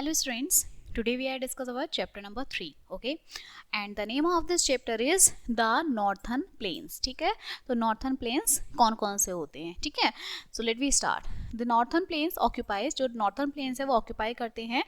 Hello students, today we are discuss about chapter number 3, okay, and the name of this chapter is the northern plains. ठीक है, तो northern plains कौन कौन से होते हैं, ठीक है. So let we start. The northern plains occupies, जो northern plains है वो occupy करते हैं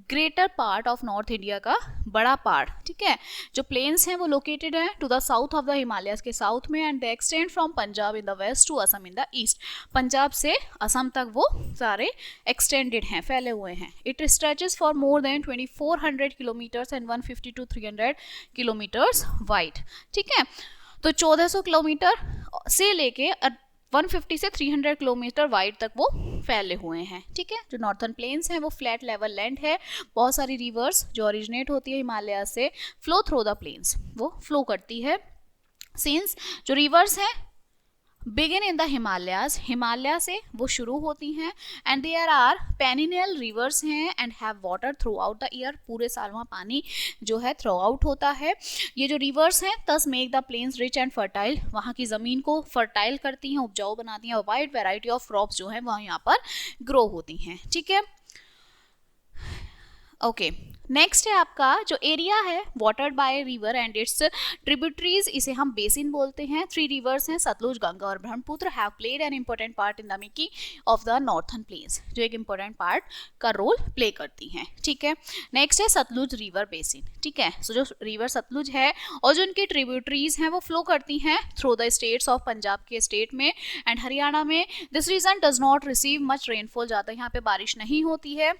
greater part of North India का बड़ा part, ठीक है. जो plains हैं वो located है to the south of the Himalayas के south में and they extend from Punjab in the west to Assam in the east. Punjab से असम तक वो सारे extended हैं, फैले हुए हैं. It stretches for more than 2400 kilometers and 150 to 300 kilometers wide. ठीक है, तो 1400 किलोमीटर से लेके 150 से 300 किलोमीटर वाइड तक वो फैले हुए हैं. ठीक है, जो नॉर्थर्न प्लेन्स हैं वो फ्लैट लेवल लैंड है. बहुत सारी रिवर्स जो ओरिजिनेट होती है हिमालय से फ्लो थ्रू द प्लेन्स, वो फ्लो करती है. सिंस जो रिवर्स हैं begin in the Himalayas, Himalaya से वो शुरू होती हैं एंड देयर आर पेनिनियल रिवर्स हैं and have water through out the year. पूरे साल वहाँ पानी जो है थ्रो आउट होता है. ये जो रिवर्स हैं thus make the plains rich and fertile, वहाँ की ज़मीन को फर्टाइल करती हैं, उपजाऊ बनाती हैं और वाइड वेराइटी ऑफ क्रॉप्स जो हैं वहाँ यहाँ पर ग्रो होती हैं. ठीक है, ओके. नेक्स्ट है आपका जो एरिया है watered by river and it's tributaries, इसे हम बेसिन बोलते हैं. 3 रिवर्स हैं सतलुज, गंगा और Brahmaputra have played an important part in the making of the northern plains, जो एक इंपॉर्टेंट पार्ट का रोल प्ले करती हैं. ठीक है, नेक्स्ट है सतलुज रिवर बेसिन. ठीक है, सो जो रिवर सतलुज है और जो उनकी ट्रिब्यूटरीज हैं वो फ्लो करती हैं through the states of Punjab के स्टेट में एंड हरियाणा में. This region does not receive much rainfall, ज़्यादा यहाँ पे बारिश नहीं होती है.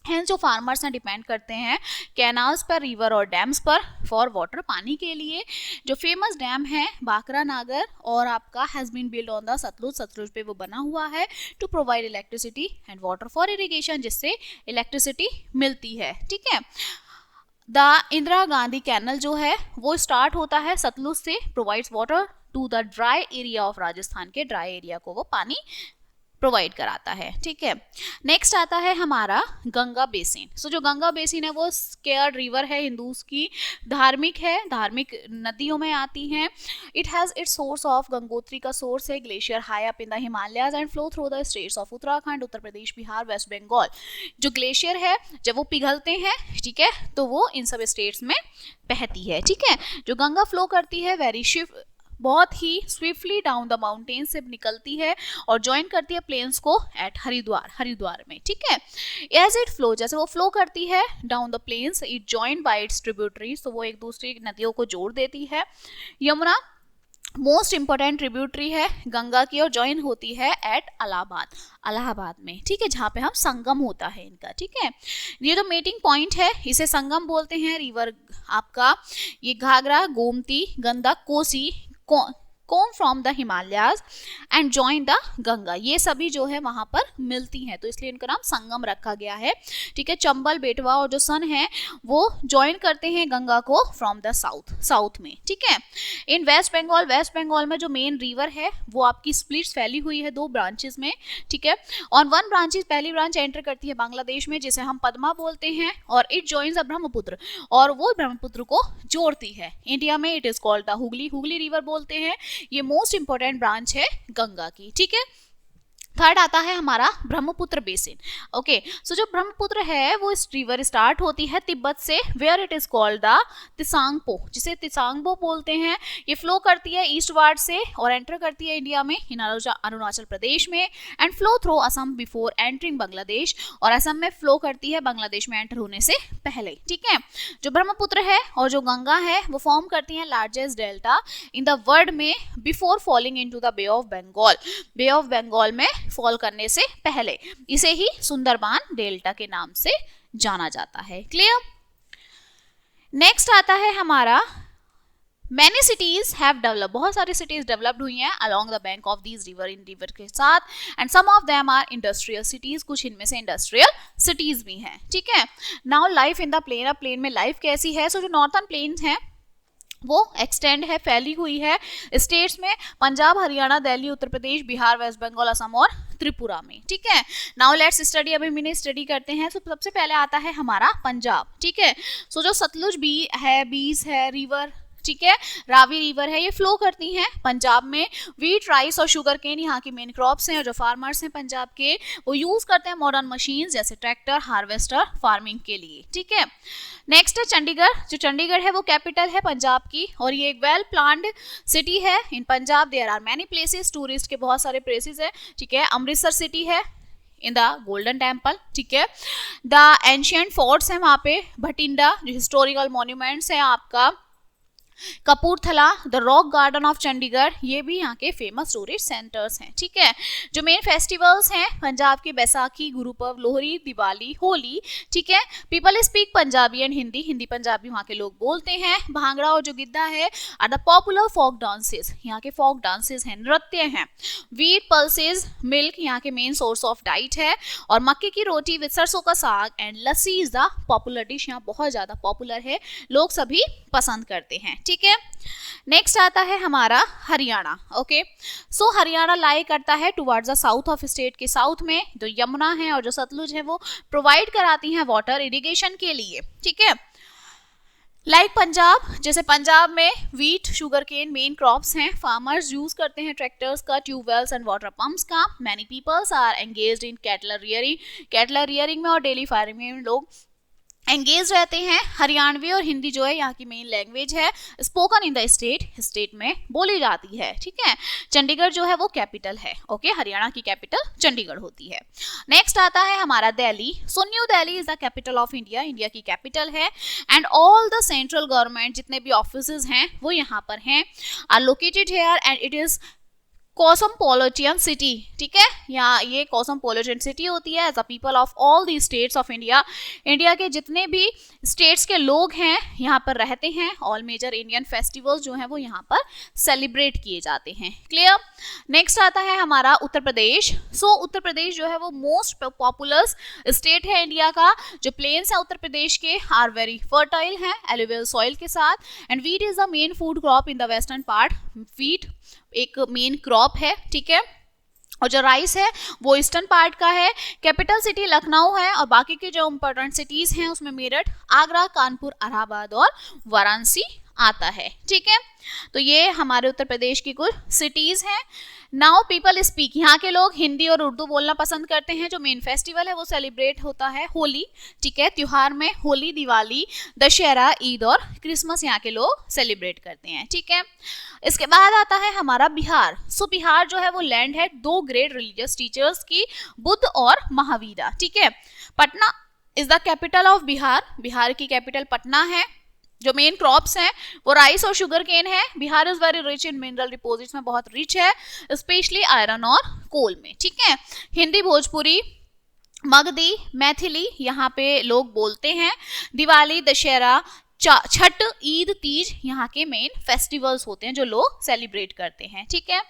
हैं जो फार्मर्स हैं डिपेंड करते हैं कैनाल्स पर, रिवर और डैम्स पर फॉर वाटर, पानी के लिए. जो फेमस डैम है बाकरा नागर और आपका has been built on the Sutlej, Sutlej पे वो बना हुआ है to provide electricity and water for irrigation, जिससे इलेक्ट्रिसिटी मिलती है. ठीक है, द इंदिरा गांधी कैनल जो है वो स्टार्ट होता है सतलुज से, provides water to the dry area of Rajasthan के ड्राई एरिया को वो पानी प्रोवाइड कराता है. ठीक है, नेक्स्ट आता है हमारा गंगा बेसिन. सो जो गंगा बेसिन है वो स्केयर्ड रिवर है, हिंदूज की धार्मिक है, धार्मिक नदियों में आती हैं. It has its source of, Gangotri का सोर्स है glacier high up in the Himalayas and flow through the states of Uttarakhand, Uttar Pradesh, Bihar, West Bengal. जो ग्लेशियर है जब वो पिघलते हैं, ठीक है, तो वो इन सब स्टेट्स में बहती है. ठीक है, जो गंगा फ्लो करती है वेरी बहुत ही स्विफ्टली डाउन द माउंटेन से निकलती है और ज्वाइन करती है प्लेन्स को एट हरिद्वार में. ठीक है, एज इट फ्लो, जैसे वो फ्लो करती है down the plains, it join by its tributaries, तो वो एक दूसरी नदियों को जोड़ देती है. यमुना मोस्ट इंपॉर्टेंट ट्रिब्यूटरी है गंगा की और ज्वाइन होती है एट इलाहाबाद में. ठीक है, जहाँ पे हम संगम होता है इनका. ठीक है, ये जो मीटिंग पॉइंट है इसे संगम बोलते हैं. रिवर आपका ये Ghaghara, Gomti, Gandak, Kosi come from the Himalayas and join the Ganga, ये सभी जो है वहाँ पर मिलती हैं, तो इसलिए इनका नाम संगम रखा गया है. ठीक है, चंबल, बेटवा और जो सन है वो ज्वाइन करते हैं गंगा को फ्रॉम द साउथ में. ठीक है, इन वेस्ट बंगाल में जो मेन रिवर है वो आपकी स्प्लिट्स फैली हुई है 2 ब्रांचेस में. ठीक है, ऑन 1 ब्रांचेस, पहली ब्रांच एंटर करती है बांग्लादेश में जिसे हम पद्मा बोलते हैं और इट जॉइन्स द ब्रह्मपुत्र और वो ब्रह्मपुत्र को जोड़ती है. इंडिया में it is called the Hooghly river बोलते हैं. ये मोस्ट इंपॉर्टेंट ब्रांच है गंगा की. ठीक है, थर्ड आता है हमारा ब्रह्मपुत्र बेसिन. ओके, सो जो ब्रह्मपुत्र है वो इस रिवर स्टार्ट होती है तिब्बत से, where it is called the Tsangpo, जिसे तिसांगपो बोलते हैं. ये फ्लो करती है ईस्टवार्ड से और एंटर करती है इंडिया में अरुणाचल प्रदेश में and flow through Assam before entering Bangladesh, और असम में फ्लो करती है बांग्लादेश में एंटर होने से पहले. ठीक है, जो ब्रह्मपुत्र है और जो गंगा है वो फॉर्म करती हैं largest delta in the world में before falling into the Bay of Bengal में फॉल करने से पहले. इसे ही सुंदरबान डेल्टा के नाम से जाना जाता है. क्लियर? नेक्स्ट आता है हमारा Many cities have developed, बहुत सारी cities developed हुई हैं along the bank of these river के साथ and some of them are industrial cities, कुछ इनमें से industrial cities भी हैं. ठीक है, now life in the plain, अब प्लेन में लाइफ कैसी है. सो जो नॉर्थर्न प्लेन्स हैं वो एक्सटेंड है, फैली हुई है स्टेट्स में, पंजाब, हरियाणा, दिल्ली, उत्तर प्रदेश, बिहार, वेस्ट बंगाल, असम और त्रिपुरा में. ठीक है, नाउ लेट्स स्टडी, अभी मैंने स्टडी करते हैं. तो सबसे पहले आता है हमारा पंजाब. ठीक है, सो जो सतलुज बीस है रिवर ठीक है, रावी रिवर है, ये फ्लो करती हैं पंजाब में। वीट, राइस और शुगर केन यहाँ की मेन क्रॉप्स हैं, और जो फार्मर्स हैं पंजाब के वो यूज करते हैं मॉडर्न मशीन जैसे ट्रैक्टर, हार्वेस्टर फार्मिंग के लिए। ठीक है, नेक्स्ट है चंडीगढ़। जो चंडीगढ़ है वो कैपिटल है पंजाब की, और ये एक वेल प्लान्ड सिटी है in Punjab. There are many places, tourist के बहुत सारे प्लेसेस है। ठीक है, अमृतसर सिटी है इन द गोल्डन टेम्पल। ठीक है, द एंशियंट फोर्ट्स है वहाँ पे, भटिंडा जो हिस्टोरिकल मॉन्यूमेंट्स है आपका, Kapurthala, the rock garden of Chandigarh, ये भी यहाँ के फेमस टूरिस्ट सेंटर्स हैं। ठीक है, जो मेन फेस्टिवल्स हैं पंजाब के, बैसाखी, गुरुपर्व, लोहड़ी, दिवाली, होली। ठीक है, people speak Punjabi and Hindi, Hindi Punjabi वहाँ के लोग बोलते हैं। भांगड़ा और जो गिद्धा है are the popular folk dances, यहाँ के फोक डांसेस हैं, नृत्य हैं। वीट, पल्सेस, मिल्क यहाँ के मेन सोर्स ऑफ डाइट है, और मक्के की रोटी विद सरसों का साग and lassi is the popular dish, यहाँ बहुत ज्यादा पॉपुलर है, लोग सभी पसंद करते हैं। ठीक है, नेक्स्ट आता है हमारा हरियाणा। ओके, सो हरियाणा लाई करता है towards the south of state के साउथ में, जो यमुना है और जो सतलुज है वो प्रोवाइड कराती हैं वाटर इरिगेशन के लिए। ठीक है, लाइक पंजाब, जैसे पंजाब में wheat, sugar cane main crops हैं, फार्मर्स यूज करते हैं ट्रैक्टर्स का, ट्यूबवेल्स एंड वाटर पंप्स का। Many peoples are engaged in cattle rearing, cattle rearing में और डेली फार्मिंग में लोग एंगेज रहते हैं। हरियाणवी और हिंदी जो है यहाँ की मेन लैंग्वेज है, स्पोकन इन द स्टेट में बोली जाती है। ठीक है, चंडीगढ़ जो है वो कैपिटल है। ओके, हरियाणा की कैपिटल चंडीगढ़ होती है। नेक्स्ट आता है हमारा Delhi. So New Delhi is the capital of India, India की कैपिटल है, and all the central government जितने भी ऑफिसेज हैं वो यहाँ पर हैं, are located here, and it is cosmopolitan city. ठीक है, यहाँ ये कॉस्मोपॉलिटन सिटी होती है as a people of all the states of India, India के जितने भी स्टेट्स के लोग हैं यहाँ पर रहते हैं। ऑल मेजर इंडियन फेस्टिवल्स जो हैं वो यहाँ पर सेलिब्रेट किए जाते हैं। क्लियर, नेक्स्ट आता है हमारा उत्तर प्रदेश। सो उत्तर प्रदेश जो है वो मोस्ट पॉपुलर स्टेट है इंडिया का। जो प्लेन्स है उत्तर प्रदेश के आर वेरी फर्टाइल हैं एलुवियल सॉइल के साथ, and wheat is the main food crop in the western part, wheat एक मेन क्रॉप है। ठीक है, और जो राइस है वो ईस्टर्न पार्ट का है। कैपिटल सिटी लखनऊ है, और बाकी के जो इम्पोर्टेंट सिटीज हैं उसमें मेरठ, आगरा, कानपुर, इलाहाबाद और वाराणसी आता है। ठीक है, तो ये हमारे उत्तर प्रदेश की कुछ सिटीज हैं। नाउ पीपल स्पीक, यहाँ के लोग हिंदी और उर्दू बोलना पसंद करते हैं। जो मेन फेस्टिवल है वो सेलिब्रेट होता है होली। ठीक है, त्योहार में होली, दिवाली, दशहरा, ईद और क्रिसमस यहाँ के लोग सेलिब्रेट करते हैं। ठीक है, इसके बाद आता है हमारा बिहार। सो बिहार जो है वो लैंड है दो ग्रेट रिलीजियस टीचर्स की, बुद्ध और महावीरा। ठीक है, Patna is the capital of Bihar, Bihar की कैपिटल पटना है। जो मेन क्रॉप्स हैं वो राइस और शुगर केन है। Bihar is very rich in mineral deposits में बहुत रिच है, स्पेशली आयरन और कोल में। ठीक है, हिंदी, भोजपुरी, मगधी, मैथिली यहाँ पे लोग बोलते हैं। दिवाली, दशहरा, छठ, ईद, तीज यहाँ के मेन फेस्टिवल्स होते हैं जो लोग सेलिब्रेट करते हैं। ठीक है,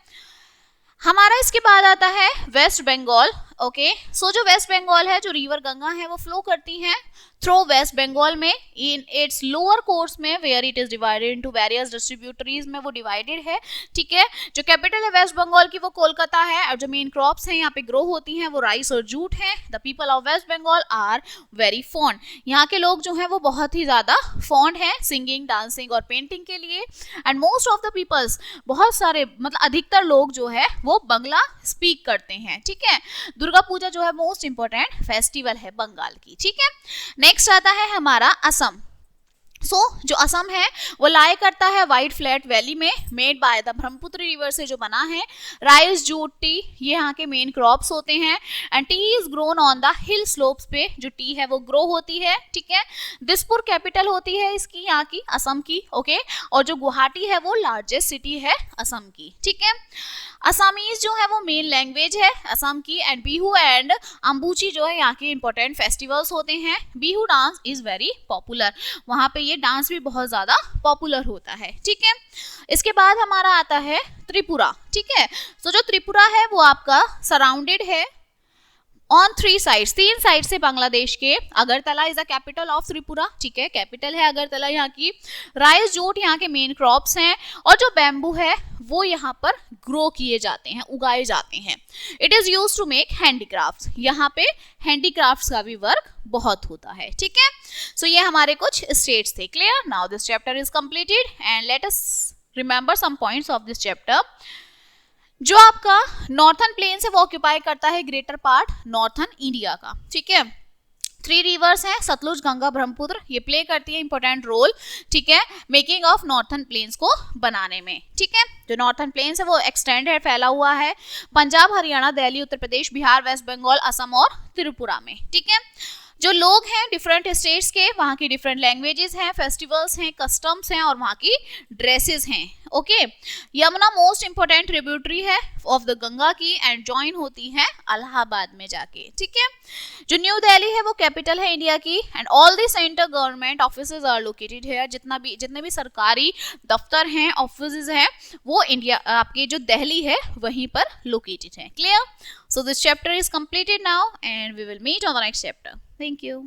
हमारा इसके बाद आता है वेस्ट बंगाल। ओके, सो जो वेस्ट बंगाल है, जो रिवर गंगा है वो फ्लो करती हैं थ्रू वेस्ट बंगाल में इन इट्स लोअर कोर्स में, where it is divided into various distributaries में वो डिवाइडेड है। ठीक है, जो कैपिटल है वेस्ट बंगाल की वो कोलकाता है, और जो मेन क्रॉप्स हैं यहाँ पे ग्रो होती हैं वो राइस और जूट है। The people of West Bengal are very fond, यहाँ के लोग जो हैं वो बहुत ही ज्यादा फॉन्ड है सिंगिंग, डांसिंग और पेंटिंग के लिए। And most of the peoples, बहुत सारे मतलब अधिकतर लोग जो है वो बंगला स्पीक करते हैं। ठीक है, दुर्गा पूजा जो है मोस्ट इंपॉर्टेंट फेस्टिवल है बंगाल की। ठीक है, नेक्स्ट आता है हमारा असम। सो जो असम है वो लाई करता है वाइट फ्लैट वैली में, made by the Brahmaputra river से जो बना है। राइस, जूट, टी ये यहाँ के मेन क्रॉप्स होते हैं, and T is grown on the hill slopes पे जो टी है वो ग्रो होती है। ठीक है, दिसपुर कैपिटल होती है इसकी, यहाँ की असम की। ओके, और जो गुवाहाटी है वो लार्जेस्ट सिटी है असम की। ठीक है, असमीज जो है वो मेन लैंग्वेज है असम की, एंड बिहू एंड अम्बुची जो है यहाँ के इंपॉर्टेंट फेस्टिवल्स होते हैं। Bihu dance is very popular, वहाँ पे ये डांस भी बहुत ज्यादा पॉपुलर होता है। ठीक है, इसके बाद हमारा आता है त्रिपुरा। ठीक है, तो जो त्रिपुरा है वो आपका सराउंडेड है ऑन 3 साइड्स, 3 साइड से बांग्लादेश के। Agartala is the capital of Tripura, ठीक है, कैपिटल है अगरतला यहाँ की। राइस जूट यहाँ के मेन क्रॉप्स हैं, और जो बैम्बू है वो यहाँ पर ग्रो किए जाते हैं, उगाए जाते हैं। It is use to make handicraft, यहाँ पे हैंडीक्राफ्ट्स का भी वर्क बहुत होता है, ठीक है। सो ये हमारे कुछ स्टेट्स थे। Clear? Now this chapter is completed and let us remember some points of this chapter. जो आपका नॉर्थन प्लेन्स है वो ऑक्यूपाई करता है ग्रेटर पार्ट नॉर्थन इंडिया का, ठीक है। 3 रिवर्स हैं, सतलुज, गंगा, ब्रह्मपुत्र, ये प्ले करती है इंपॉर्टेंट रोल, ठीक है, मेकिंग ऑफ नॉर्थन प्लेन्स को बनाने में, ठीक है। जो नॉर्थन प्लेन्स है वो एक्सटेंड है, फैला हुआ है पंजाब, हरियाणा, दिल्ली, उत्तर प्रदेश, बिहार, वेस्ट बंगाल, असम और त्रिपुरा में, ठीक है। जो लोग हैं डिफरेंट स्टेट्स के, वहाँ की डिफरेंट लैंग्वेजेस हैं, फेस्टिवल्स हैं, कस्टम्स हैं, और वहाँ की ड्रेसेस हैं, okay. Yamuna most important tributary है ऑफ द गंगा की एंड ज्वाइन होती है इलाहाबाद में जाके, ठीक है। जो न्यू दिल्ली है वो कैपिटल है इंडिया की and all the central government offices are located है। जितने भी सरकारी दफ्तर हैं, ऑफिसेज हैं, वो इंडिया आपके जो दिल्ली है वहीं पर लोकेटेड है। Clear? So this chapter is completed now and we will meet on the next chapter. Thank you.